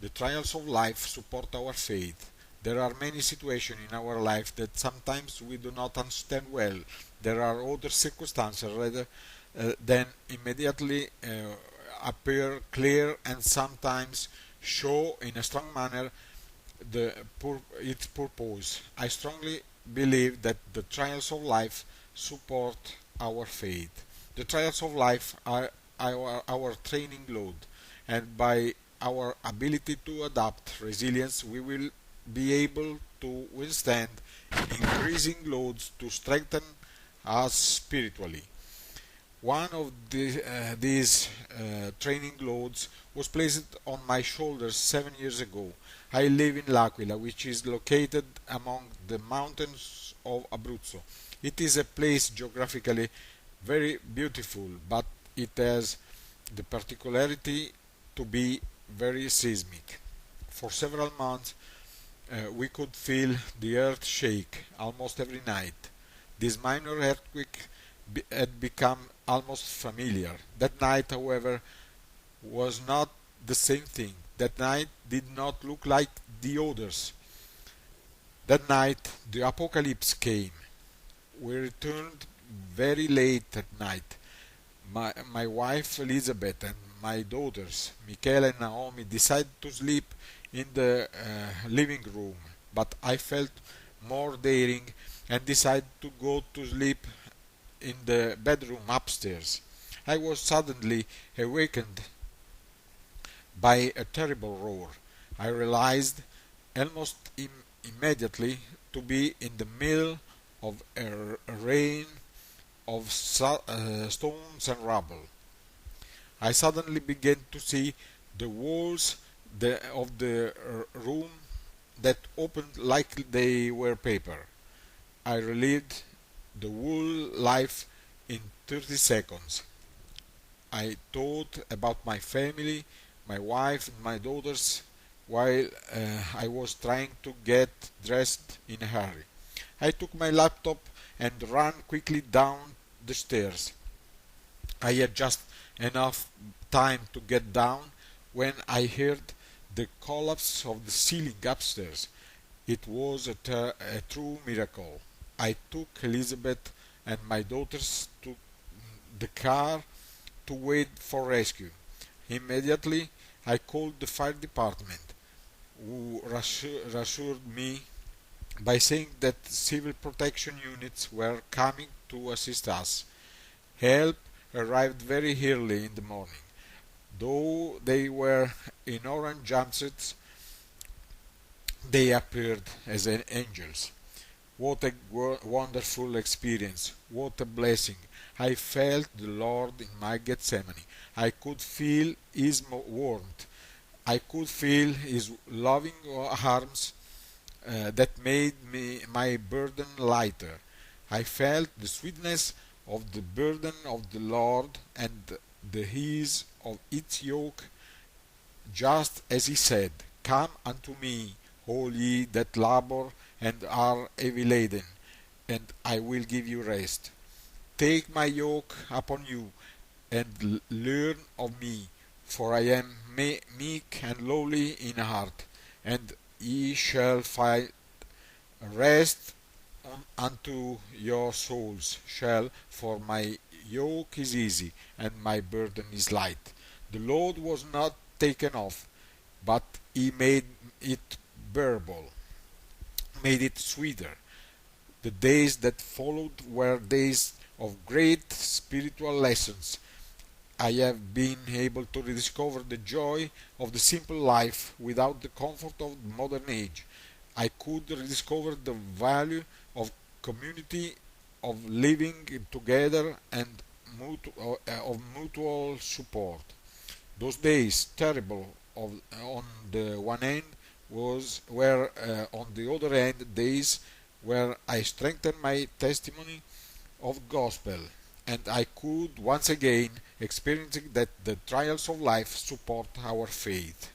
The trials of life support our faith. There are many situations in our life that sometimes we do not understand well. There are other circumstances rather than immediately appear clear and sometimes show in a strong manner its purpose. I strongly believe that the trials of life support our faith. The trials of life are our training load, and by our ability to adapt resilience, we will be able to withstand increasing loads to strengthen us spiritually. One of these training loads was placed on my shoulders 7 years ago. I live in L'Aquila, which is located among the mountains of Abruzzo. It is a place geographically very beautiful, but it has the particularity to be very seismic. For several months, we could feel the earth shake almost every night. This minor earthquake had become almost familiar. That night, however, was not the same thing. That night did not look like the others. That night, the apocalypse came. We returned very late at night. My wife Elizabeth and my daughters, Michaela and Naomi, decided to sleep in the living room, but I felt more daring and decided to go to sleep in the bedroom upstairs. I was suddenly awakened by a terrible roar. I realized almost immediately to be in the middle of a rain of stones and rubble. I suddenly began to see the walls of the room that opened like they were paper. I relived the whole life in 30 seconds. I thought about my family, my wife, and my daughters while I was trying to get dressed in a hurry. I took my laptop and ran quickly down the stairs. I had just enough time to get down when I heard the collapse of the ceiling upstairs. It was a true miracle. I took Elizabeth and my daughters to the car to wait for rescue. Immediately, I called the fire department, who reassured me by saying that civil protection units were coming to assist us. Help arrived very early in the morning. Though they were in orange jumpsuits, they appeared as angels. What a wonderful experience! What a blessing! I felt the Lord in my Gethsemane. I could feel His warmth. I could feel His loving arms that made my burden lighter. I felt the sweetness of the burden of the Lord and the ease of its yoke, just as He said, "Come unto me, all ye that labor and are heavy laden, and I will give you rest. Take my yoke upon you, and learn of me, for I am meek and lowly in heart, and ye shall find rest unto your souls. For my yoke is easy, and my burden is light." The load was not taken off, but He made it bearable, made it sweeter. The days that followed were days of great spiritual lessons. I have been able to rediscover the joy of the simple life without the comfort of the modern age. I could rediscover the value of community, of living together, and of mutual support. Those days, terrible on the one hand, were on the other hand days where I strengthened my testimony of gospel, and I could once again experience that the trials of life support our faith.